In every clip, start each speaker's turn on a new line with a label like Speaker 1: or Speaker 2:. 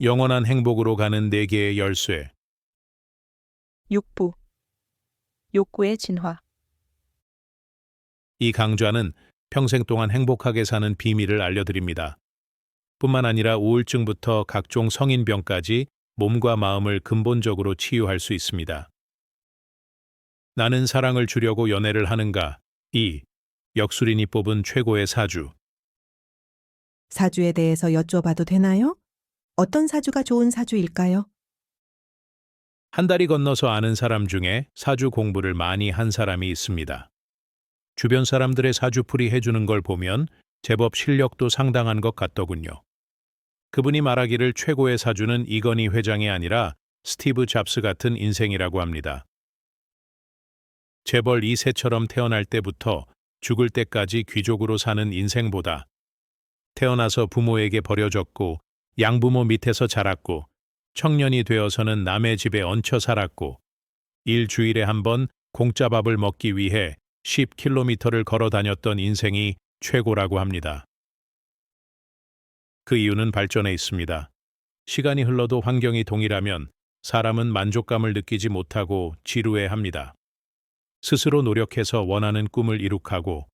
Speaker 1: 영원한 행복으로 가는 네 개의 열쇠.
Speaker 2: 육부, 욕구의 진화.
Speaker 1: 이 강좌는 평생 동안 행복하게 사는 비밀을 알려드립니다. 뿐만 아니라 우울증부터 각종 성인병까지 몸과 마음을 근본적으로 치유할 수 있습니다. 나는 사랑을 주려고 연애를 하는가? 2. 역술인이 뽑은 최고의 사주.
Speaker 3: 사주에 대해서 여쭤봐도 되나요? 어떤 사주가 좋은 사주일까요?
Speaker 1: 한 달이 건너서 아는 사람 중에 사주 공부를 많이 한 사람이 있습니다. 주변 사람들의 사주풀이 해주는 걸 보면 제법 실력도 상당한 것 같더군요. 그분이 말하기를 최고의 사주는 이건희 회장이 아니라 스티브 잡스 같은 인생이라고 합니다. 재벌 2세처럼 태어날 때부터 죽을 때까지 귀족으로 사는 인생보다 태어나서 부모에게 버려졌고 양부모 밑에서 자랐고 청년이 되어서는 남의 집에 얹혀 살았고 일주일에 한 번 공짜 밥을 먹기 위해 10km를 걸어 다녔던 인생이 최고라고 합니다. 그 이유는 발전에 있습니다. 시간이 흘러도 환경이 동일하면 사람은 만족감을 느끼지 못하고 지루해합니다. 스스로 노력해서 원하는 꿈을 이룩하고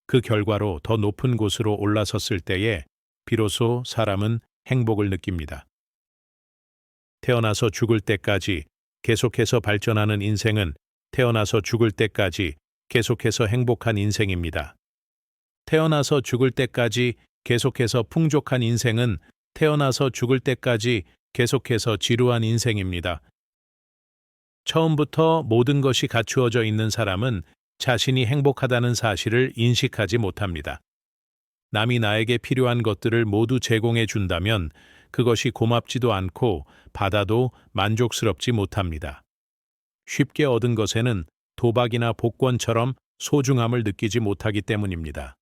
Speaker 1: 그 결과로 더 높은 곳으로 올라섰을 때에 비로소 사람은 행복을 느낍니다. 태어나서 죽을 때까지 계속해서 발전하는 인생은 태어나서 죽을 때까지 계속해서 행복한 인생입니다. 태어나서 죽을 때까지 계속해서 풍족한 인생은 태어나서 죽을 때까지 계속해서 지루한 인생입니다. 처음부터 모든 것이 갖추어져 있는 사람은 자신이 행복하다는 사실을 인식하지 못합니다. 남이 나에게 필요한 것들을 모두 제공해 준다면 그것이 고맙지도 않고 받아도 만족스럽지 못합니다. 쉽게 얻은 것에는 도박이나 복권처럼 소중함을 느끼지 못하기 때문입니다.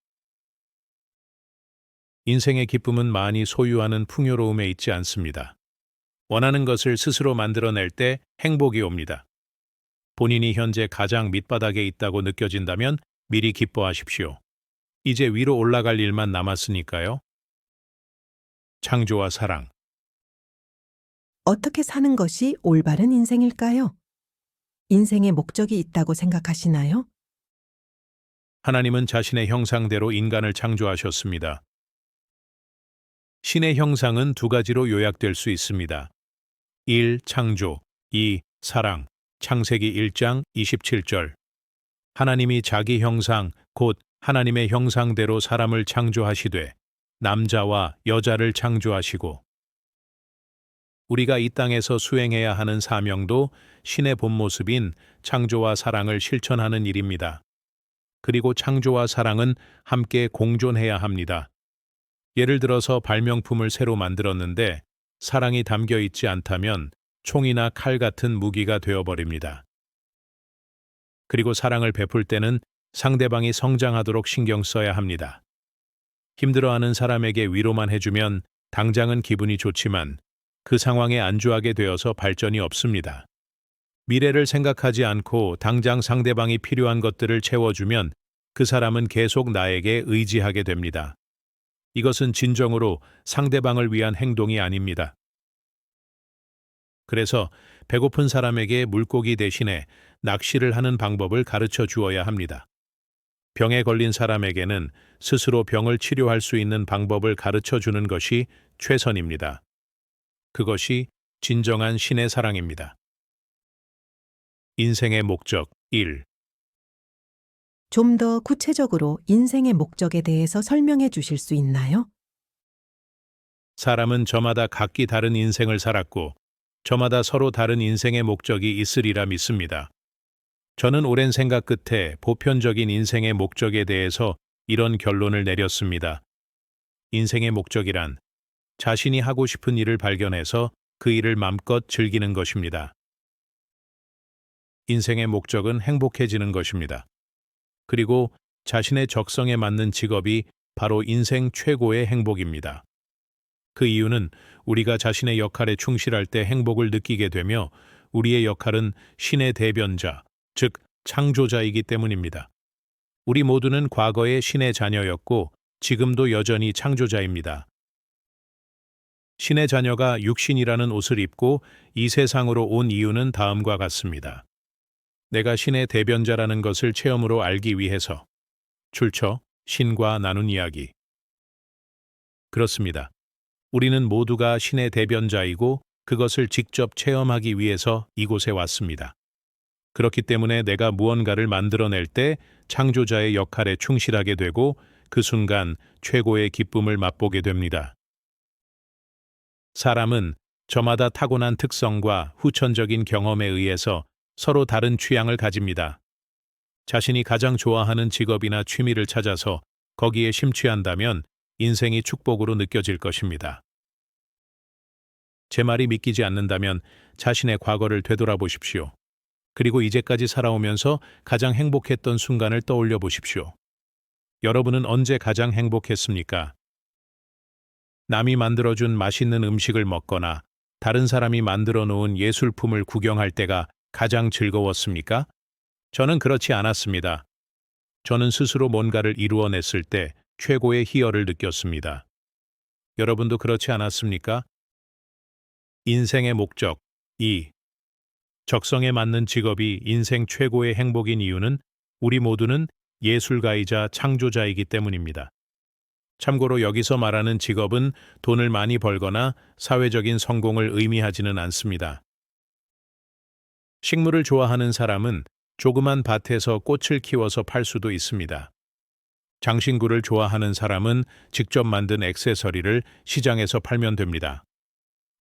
Speaker 1: 인생의 기쁨은 많이 소유하는 풍요로움에 있지 않습니다. 원하는 것을 스스로 만들어낼 때 행복이 옵니다. 본인이 현재 가장 밑바닥에 있다고 느껴진다면 미리 기뻐하십시오. 이제 위로 올라갈 일만 남았으니까요. 창조와 사랑.
Speaker 3: 어떻게 사는 것이 올바른 인생일까요? 인생의 목적이 있다고 생각하시나요?
Speaker 1: 하나님은 자신의 형상대로 인간을 창조하셨습니다. 신의 형상은 두 가지로 요약될 수 있습니다. 1. 창조, 2. 사랑. 창세기 1장 27절. 하나님이 자기 형상, 곧 하나님의 형상대로 사람을 창조하시되 남자와 여자를 창조하시고 우리가 이 땅에서 수행해야 하는 사명도 신의 본 모습인 창조와 사랑을 실천하는 일입니다. 그리고 창조와 사랑은 함께 공존해야 합니다. 예를 들어서 발명품을 새로 만들었는데 사랑이 담겨 있지 않다면 총이나 칼 같은 무기가 되어버립니다. 그리고 사랑을 베풀 때는 상대방이 성장하도록 신경 써야 합니다. 힘들어하는 사람에게 위로만 해주면 당장은 기분이 좋지만 그 상황에 안주하게 되어서 발전이 없습니다. 미래를 생각하지 않고 당장 상대방이 필요한 것들을 채워주면 그 사람은 계속 나에게 의지하게 됩니다. 이것은 진정으로 상대방을 위한 행동이 아닙니다. 그래서 배고픈 사람에게 물고기 대신에 낚시를 하는 방법을 가르쳐 주어야 합니다. 병에 걸린 사람에게는 스스로 병을 치료할 수 있는 방법을 가르쳐 주는 것이 최선입니다. 그것이 진정한 신의 사랑입니다. 인생의 목적 1.
Speaker 3: 좀 더 구체적으로 인생의 목적에 대해서 설명해 주실 수 있나요?
Speaker 1: 사람은 저마다 각기 다른 인생을 살았고 저마다 서로 다른 인생의 목적이 있으리라 믿습니다. 저는 오랜 생각 끝에 보편적인 인생의 목적에 대해서 이런 결론을 내렸습니다. 인생의 목적이란 자신이 하고 싶은 일을 발견해서 그 일을 맘껏 즐기는 것입니다. 인생의 목적은 행복해지는 것입니다. 그리고 자신의 적성에 맞는 직업이 바로 인생 최고의 행복입니다. 그 이유는 우리가 자신의 역할에 충실할 때 행복을 느끼게 되며 우리의 역할은 신의 대변자, 즉 창조자이기 때문입니다. 우리 모두는 과거의 신의 자녀였고 지금도 여전히 창조자입니다. 신의 자녀가 육신이라는 옷을 입고 이 세상으로 온 이유는 다음과 같습니다. 내가 신의 대변자라는 것을 체험으로 알기 위해서. 출처, 신과 나눈 이야기. 그렇습니다. 우리는 모두가 신의 대변자이고 그것을 직접 체험하기 위해서 이곳에 왔습니다. 그렇기 때문에 내가 무언가를 만들어낼 때 창조자의 역할에 충실하게 되고 그 순간 최고의 기쁨을 맛보게 됩니다. 사람은 저마다 타고난 특성과 후천적인 경험에 의해서 서로 다른 취향을 가집니다. 자신이 가장 좋아하는 직업이나 취미를 찾아서 거기에 심취한다면 인생이 축복으로 느껴질 것입니다. 제 말이 믿기지 않는다면 자신의 과거를 되돌아보십시오. 그리고 이제까지 살아오면서 가장 행복했던 순간을 떠올려 보십시오. 여러분은 언제 가장 행복했습니까? 남이 만들어준 맛있는 음식을 먹거나 다른 사람이 만들어 놓은 예술품을 구경할 때가 가장 즐거웠습니까? 저는 그렇지 않았습니다. 저는 스스로 뭔가를 이루어냈을 때 최고의 희열을 느꼈습니다. 여러분도 그렇지 않았습니까? 인생의 목적 2. 적성에 맞는 직업이 인생 최고의 행복인 이유는 우리 모두는 예술가이자 창조자이기 때문입니다. 참고로 여기서 말하는 직업은 돈을 많이 벌거나 사회적인 성공을 의미하지는 않습니다. 식물을 좋아하는 사람은 조그만 밭에서 꽃을 키워서 팔 수도 있습니다. 장신구를 좋아하는 사람은 직접 만든 액세서리를 시장에서 팔면 됩니다.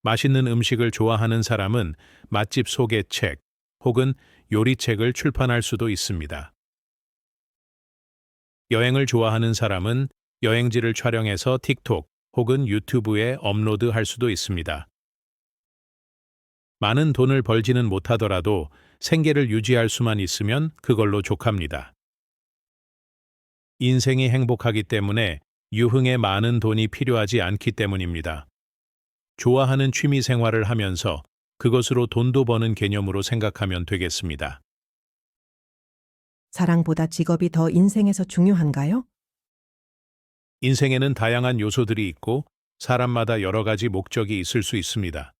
Speaker 1: 맛있는 음식을 좋아하는 사람은 맛집 소개책 혹은 요리책을 출판할 수도 있습니다. 여행을 좋아하는 사람은 여행지를 촬영해서 틱톡 혹은 유튜브에 업로드할 수도 있습니다. 많은 돈을 벌지는 못하더라도 생계를 유지할 수만 있으면 그걸로 족합니다. 인생이 행복하기 때문에 유흥에 많은 돈이 필요하지 않기 때문입니다. 좋아하는 취미 생활을 하면서 그것으로 돈도 버는 개념으로 생각하면 되겠습니다.
Speaker 3: 사랑보다 직업이 더 인생에서 중요한가요?
Speaker 1: 인생에는 다양한 요소들이 있고 사람마다 여러 가지 목적이 있을 수 있습니다.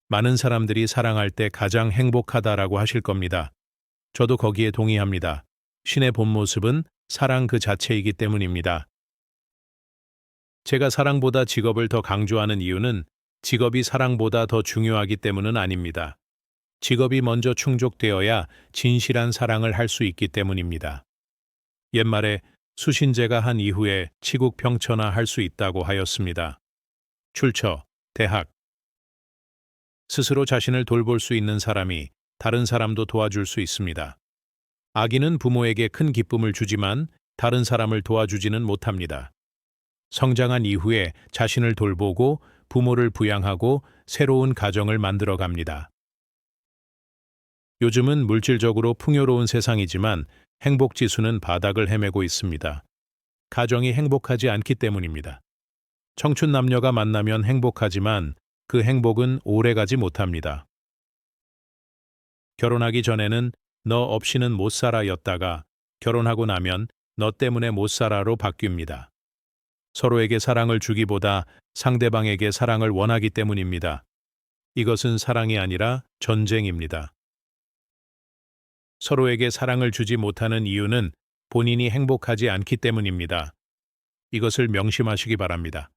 Speaker 1: 많은 사람들이 사랑할 때 가장 행복하다라고 하실 겁니다. 저도 거기에 동의합니다. 신의 본 모습은 사랑 그 자체이기 때문입니다. 제가 사랑보다 직업을 더 강조하는 이유는 직업이 사랑보다 더 중요하기 때문은 아닙니다. 직업이 먼저 충족되어야 진실한 사랑을 할 수 있기 때문입니다. 옛말에 수신제가 한 이후에 치국평천하 할 수 있다고 하였습니다. 출처, 대학. 스스로 자신을 돌볼 수 있는 사람이 다른 사람도 도와줄 수 있습니다. 아기는 부모에게 큰 기쁨을 주지만 다른 사람을 도와주지는 못합니다. 성장한 이후에 자신을 돌보고 부모를 부양하고 새로운 가정을 만들어 갑니다. 요즘은 물질적으로 풍요로운 세상이지만 행복 지수는 바닥을 헤매고 있습니다. 가정이 행복하지 않기 때문입니다. 청춘 남녀가 만나면 행복하지만 그 행복은 오래가지 못합니다. 결혼하기 전에는 너 없이는 못 살아였다가 결혼하고 나면 너 때문에 못 살아로 바뀝니다. 서로에게 사랑을 주기보다 상대방에게 사랑을 원하기 때문입니다. 이것은 사랑이 아니라 전쟁입니다. 서로에게 사랑을 주지 못하는 이유는 본인이 행복하지 않기 때문입니다. 이것을 명심하시기 바랍니다.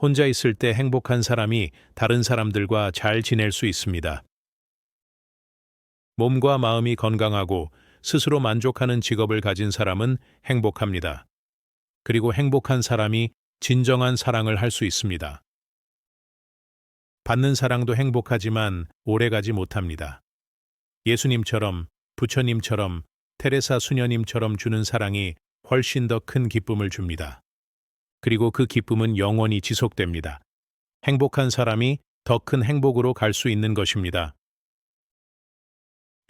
Speaker 1: 혼자 있을 때 행복한 사람이 다른 사람들과 잘 지낼 수 있습니다. 몸과 마음이 건강하고 스스로 만족하는 직업을 가진 사람은 행복합니다. 그리고 행복한 사람이 진정한 사랑을 할 수 있습니다. 받는 사랑도 행복하지만 오래가지 못합니다. 예수님처럼, 부처님처럼, 테레사 수녀님처럼 주는 사랑이 훨씬 더 큰 기쁨을 줍니다. 그리고 그 기쁨은 영원히 지속됩니다. 행복한 사람이 더 큰 행복으로 갈 수 있는 것입니다.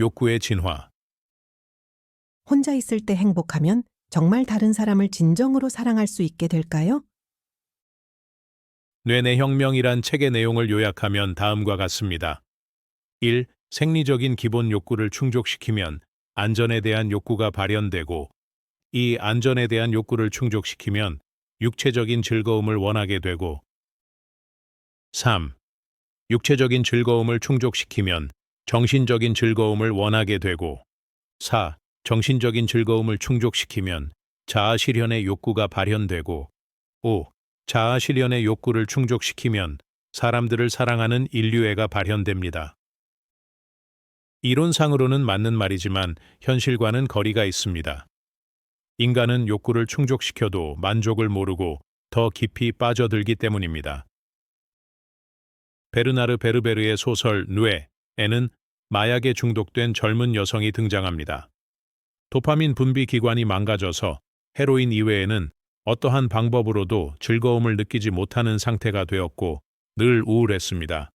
Speaker 1: 욕구의 진화.
Speaker 3: 혼자 있을 때 행복하면 정말 다른 사람을 진정으로 사랑할 수 있게 될까요?
Speaker 1: 뇌내 혁명이란 책의 내용을 요약하면 다음과 같습니다. 1. 생리적인 기본 욕구를 충족시키면 안전에 대한 욕구가 발현되고 2. 안전에 대한 욕구를 충족시키면 육체적인 즐거움을 원하게 되고 3. 육체적인 즐거움을 충족시키면 정신적인 즐거움을 원하게 되고 4. 정신적인 즐거움을 충족시키면 자아실현의 욕구가 발현되고 5. 자아실현의 욕구를 충족시키면 사람들을 사랑하는 인류애가 발현됩니다. 이론상으로는 맞는 말이지만 현실과는 거리가 있습니다. 인간은 욕구를 충족시켜도 만족을 모르고 더 깊이 빠져들기 때문입니다. 베르나르 베르베르의 소설 뇌에는 마약에 중독된 젊은 여성이 등장합니다. 도파민 분비 기관이 망가져서 헤로인 이외에는 어떠한 방법으로도 즐거움을 느끼지 못하는 상태가 되었고 늘 우울했습니다.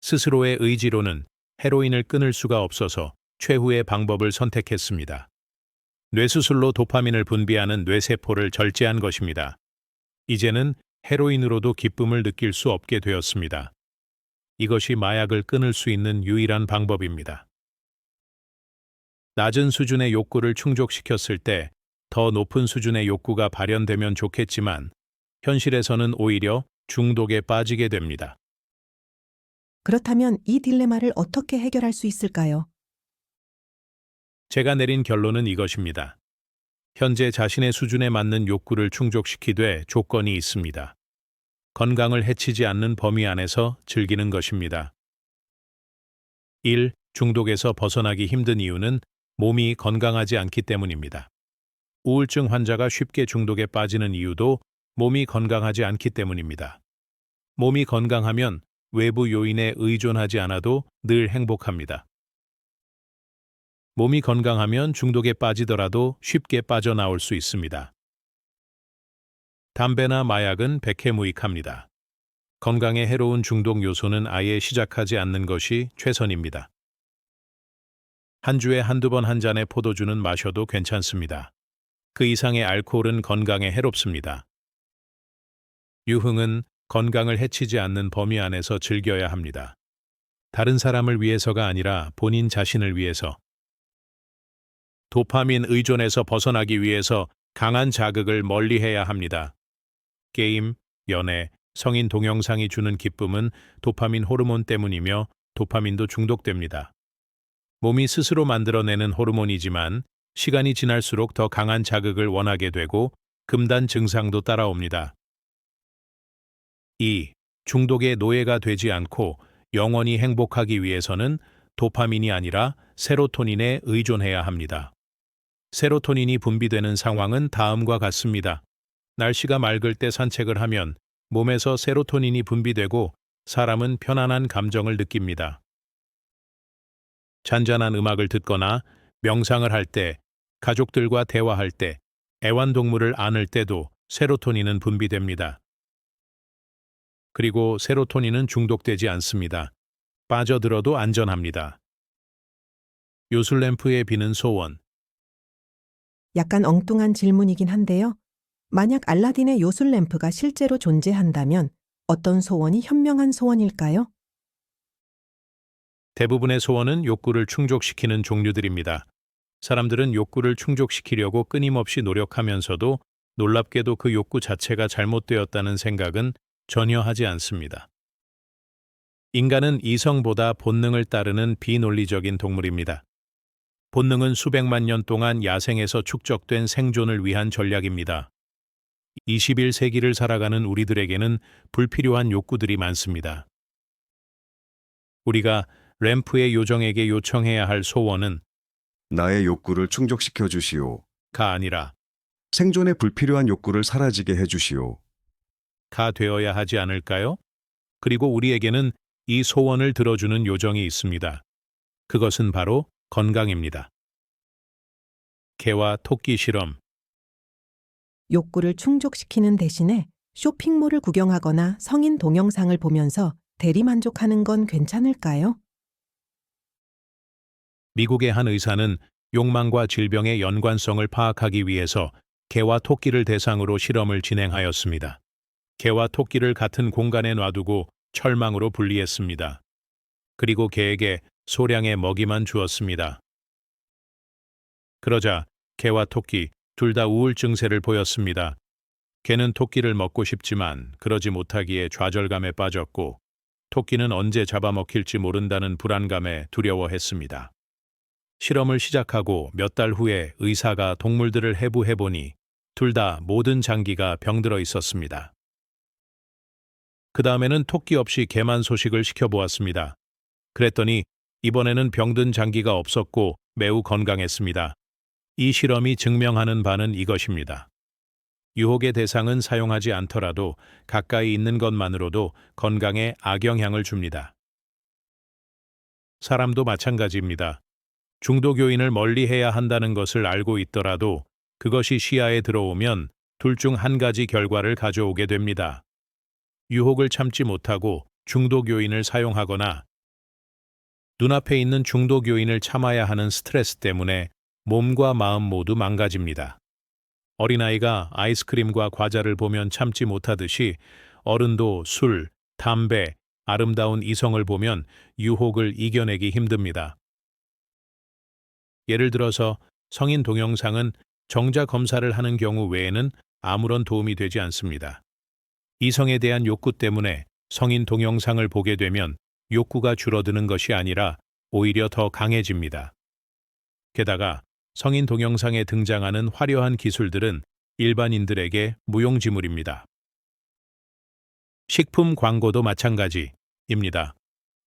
Speaker 1: 스스로의 의지로는 헤로인을 끊을 수가 없어서 최후의 방법을 선택했습니다. 뇌수술로 도파민을 분비하는 뇌세포를 절제한 것입니다. 이제는 헤로인으로도 기쁨을 느낄 수 없게 되었습니다. 이것이 마약을 끊을 수 있는 유일한 방법입니다. 낮은 수준의 욕구를 충족시켰을 때 더 높은 수준의 욕구가 발현되면 좋겠지만 현실에서는 오히려 중독에 빠지게 됩니다.
Speaker 3: 그렇다면 이 딜레마를 어떻게 해결할 수 있을까요?
Speaker 1: 제가 내린 결론은 이것입니다. 현재 자신의 수준에 맞는 욕구를 충족시키되 조건이 있습니다. 건강을 해치지 않는 범위 안에서 즐기는 것입니다. 1. 중독에서 벗어나기 힘든 이유는 몸이 건강하지 않기 때문입니다. 우울증 환자가 쉽게 중독에 빠지는 이유도 몸이 건강하지 않기 때문입니다. 몸이 건강하면 외부 요인에 의존하지 않아도 늘 행복합니다. 몸이 건강하면 중독에 빠지더라도 쉽게 빠져나올 수 있습니다. 담배나 마약은 백해무익합니다. 건강에 해로운 중독 요소는 아예 시작하지 않는 것이 최선입니다. 한 주에 한두 번 한 잔의 포도주는 마셔도 괜찮습니다. 그 이상의 알코올은 건강에 해롭습니다. 유흥은 건강을 해치지 않는 범위 안에서 즐겨야 합니다. 다른 사람을 위해서가 아니라 본인 자신을 위해서. 도파민 의존에서 벗어나기 위해서 강한 자극을 멀리해야 합니다. 게임, 연애, 성인 동영상이 주는 기쁨은 도파민 호르몬 때문이며 도파민도 중독됩니다. 몸이 스스로 만들어내는 호르몬이지만 시간이 지날수록 더 강한 자극을 원하게 되고 금단 증상도 따라옵니다. 2. 중독의 노예가 되지 않고 영원히 행복하기 위해서는 도파민이 아니라 세로토닌에 의존해야 합니다. 세로토닌이 분비되는 상황은 다음과 같습니다. 날씨가 맑을 때 산책을 하면 몸에서 세로토닌이 분비되고 사람은 편안한 감정을 느낍니다. 잔잔한 음악을 듣거나 명상을 할 때, 가족들과 대화할 때, 애완동물을 안을 때도 세로토닌은 분비됩니다. 그리고 세로토닌은 중독되지 않습니다. 빠져들어도 안전합니다. 요술램프에 비는 소원.
Speaker 3: 약간 엉뚱한 질문이긴 한데요. 만약 알라딘의 요술 램프가 실제로 존재한다면 어떤 소원이 현명한 소원일까요?
Speaker 1: 대부분의 소원은 욕구를 충족시키는 종류들입니다. 사람들은 욕구를 충족시키려고 끊임없이 노력하면서도 놀랍게도 그 욕구 자체가 잘못되었다는 생각은 전혀 하지 않습니다. 인간은 이성보다 본능을 따르는 비논리적인 동물입니다. 본능은 수백만 년 동안 야생에서 축적된 생존을 위한 전략입니다. 21세기를 살아가는 우리들에게는 불필요한 욕구들이 많습니다. 우리가 램프의 요정에게 요청해야 할 소원은
Speaker 4: 나의 욕구를 충족시켜 주시오.
Speaker 1: 가 아니라
Speaker 4: 생존에 불필요한 욕구를 사라지게 해 주시오.
Speaker 1: 가 되어야 하지 않을까요? 그리고 우리에게는 이 소원을 들어주는 요정이 있습니다. 그것은 바로 건강입니다. 개와 토끼 실험.
Speaker 3: 욕구를 충족시키는 대신에 쇼핑몰을 구경하거나 성인 동영상을 보면서 대리만족하는 건 괜찮을까요?
Speaker 1: 미국의 한 의사는 욕망과 질병의 연관성을 파악하기 위해서 개와 토끼를 대상으로 실험을 진행하였습니다. 개와 토끼를 같은 공간에 놔두고 철망으로 분리했습니다. 그리고 개에게 소량의 먹이만 주었습니다. 그러자 개와 토끼 둘 다 우울 증세를 보였습니다. 개는 토끼를 먹고 싶지만 그러지 못하기에 좌절감에 빠졌고 토끼는 언제 잡아먹힐지 모른다는 불안감에 두려워했습니다. 실험을 시작하고 몇 달 후에 의사가 동물들을 해부해보니 둘 다 모든 장기가 병들어 있었습니다. 그 다음에는 토끼 없이 개만 소식을 시켜보았습니다. 그랬더니 이번에는 병든 장기가 없었고 매우 건강했습니다. 이 실험이 증명하는 바는 이것입니다. 유혹의 대상은 사용하지 않더라도 가까이 있는 것만으로도 건강에 악영향을 줍니다. 사람도 마찬가지입니다. 중독 요인을 멀리해야 한다는 것을 알고 있더라도 그것이 시야에 들어오면 둘 중 한 가지 결과를 가져오게 됩니다. 유혹을 참지 못하고 중독 요인을 사용하거나 눈앞에 있는 중독 요인을 참아야 하는 스트레스 때문에 몸과 마음 모두 망가집니다. 어린아이가 아이스크림과 과자를 보면 참지 못하듯이 어른도 술, 담배, 아름다운 이성을 보면 유혹을 이겨내기 힘듭니다. 예를 들어서 성인 동영상은 정자 검사를 하는 경우 외에는 아무런 도움이 되지 않습니다. 이성에 대한 욕구 때문에 성인 동영상을 보게 되면 욕구가 줄어드는 것이 아니라 오히려 더 강해집니다. 게다가 성인 동영상에 등장하는 화려한 기술들은 일반인들에게 무용지물입니다. 식품 광고도 마찬가지입니다.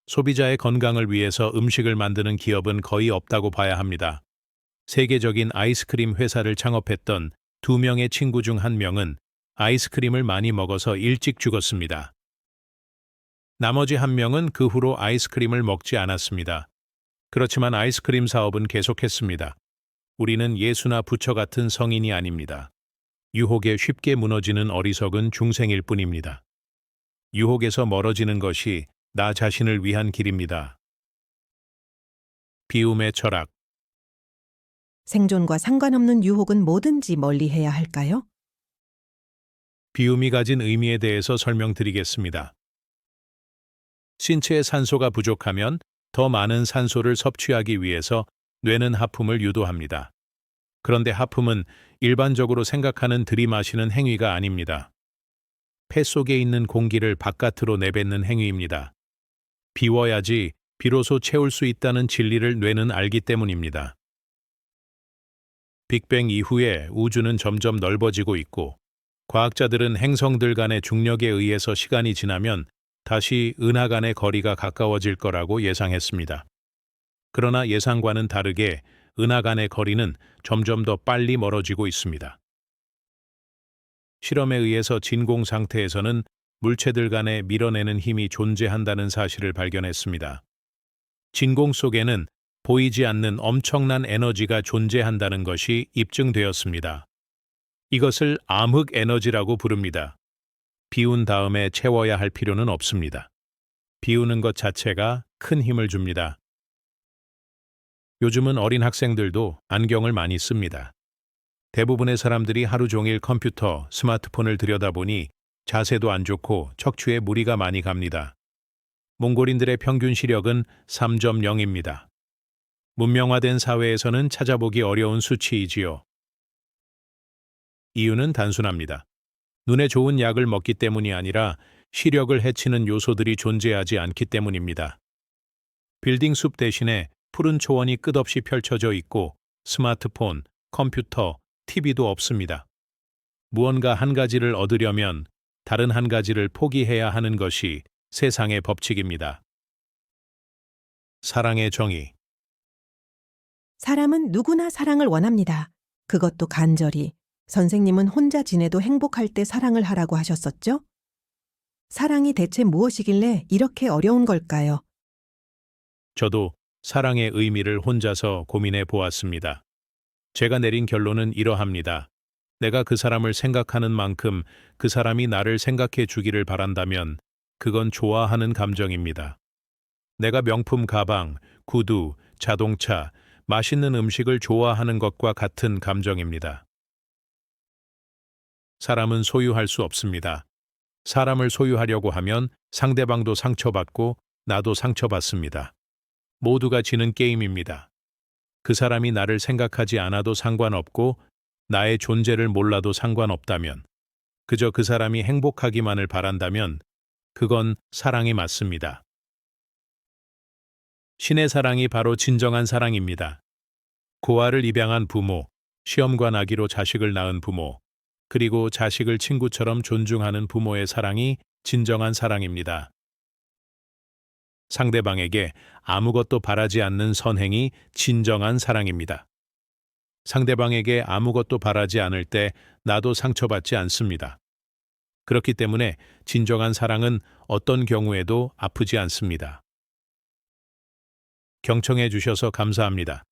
Speaker 1: 소비자의 건강을 위해서 음식을 만드는 기업은 거의 없다고 봐야 합니다. 세계적인 아이스크림 회사를 창업했던 2명의 친구 중 1명은 아이스크림을 많이 먹어서 일찍 죽었습니다. 나머지 1명은 그 후로 아이스크림을 먹지 않았습니다. 그렇지만 아이스크림 사업은 계속했습니다. 우리는 예수나 부처 같은 성인이 아닙니다. 유혹에 쉽게 무너지는 어리석은 중생일 뿐입니다. 유혹에서 멀어지는 것이 나 자신을 위한 길입니다. 비움의 철학.
Speaker 3: 생존과 상관없는 유혹은 뭐든지 멀리해야 할까요?
Speaker 1: 비움이 가진 의미에 대해서 설명드리겠습니다. 신체에 산소가 부족하면 더 많은 산소를 섭취하기 위해서 뇌는 하품을 유도합니다. 그런데 하품은 일반적으로 생각하는 들이마시는 행위가 아닙니다. 폐 속에 있는 공기를 바깥으로 내뱉는 행위입니다. 비워야지 비로소 채울 수 있다는 진리를 뇌는 알기 때문입니다. 빅뱅 이후에 우주는 점점 넓어지고 있고 과학자들은 행성들 간의 중력에 의해서 시간이 지나면 다시 은하 간의 거리가 가까워질 거라고 예상했습니다. 그러나 예상과는 다르게 은하 간의 거리는 점점 더 빨리 멀어지고 있습니다. 실험에 의해서 진공 상태에서는 물체들 간에 밀어내는 힘이 존재한다는 사실을 발견했습니다. 진공 속에는 보이지 않는 엄청난 에너지가 존재한다는 것이 입증되었습니다. 이것을 암흑 에너지라고 부릅니다. 비운 다음에 채워야 할 필요는 없습니다. 비우는 것 자체가 큰 힘을 줍니다. 요즘은 어린 학생들도 안경을 많이 씁니다. 대부분의 사람들이 하루 종일 컴퓨터, 스마트폰을 들여다보니 자세도 안 좋고 척추에 무리가 많이 갑니다. 몽골인들의 평균 시력은 3.0입니다. 문명화된 사회에서는 찾아보기 어려운 수치이지요. 이유는 단순합니다. 눈에 좋은 약을 먹기 때문이 아니라 시력을 해치는 요소들이 존재하지 않기 때문입니다. 빌딩 숲 대신에 푸른 초원이 끝없이 펼쳐져 있고 스마트폰, 컴퓨터, TV도 없습니다. 무언가 한 가지를 얻으려면 다른 한 가지를 포기해야 하는 것이 세상의 법칙입니다. 사랑의 정의.
Speaker 3: 사람은 누구나 사랑을 원합니다. 그것도 간절히. 선생님은 혼자 지내도 행복할 때 사랑을 하라고 하셨었죠? 사랑이 대체 무엇이길래 이렇게 어려운 걸까요?
Speaker 1: 저도 사랑의 의미를 혼자서 고민해 보았습니다. 제가 내린 결론은 이러합니다. 내가 그 사람을 생각하는 만큼 그 사람이 나를 생각해 주기를 바란다면 그건 좋아하는 감정입니다. 내가 명품 가방, 구두, 자동차, 맛있는 음식을 좋아하는 것과 같은 감정입니다. 사람은 소유할 수 없습니다. 사람을 소유하려고 하면 상대방도 상처받고 나도 상처받습니다. 모두가 지는 게임입니다. 그 사람이 나를 생각하지 않아도 상관없고 나의 존재를 몰라도 상관없다면 그저 그 사람이 행복하기만을 바란다면 그건 사랑이 맞습니다. 신의 사랑이 바로 진정한 사랑입니다. 고아를 입양한 부모, 시험관 아기로 자식을 낳은 부모, 그리고 자식을 친구처럼 존중하는 부모의 사랑이 진정한 사랑입니다. 상대방에게 아무것도 바라지 않는 선행이 진정한 사랑입니다. 상대방에게 아무것도 바라지 않을 때 나도 상처받지 않습니다. 그렇기 때문에 진정한 사랑은 어떤 경우에도 아프지 않습니다. 경청해 주셔서 감사합니다.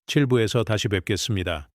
Speaker 1: 7부에서 다시 뵙겠습니다.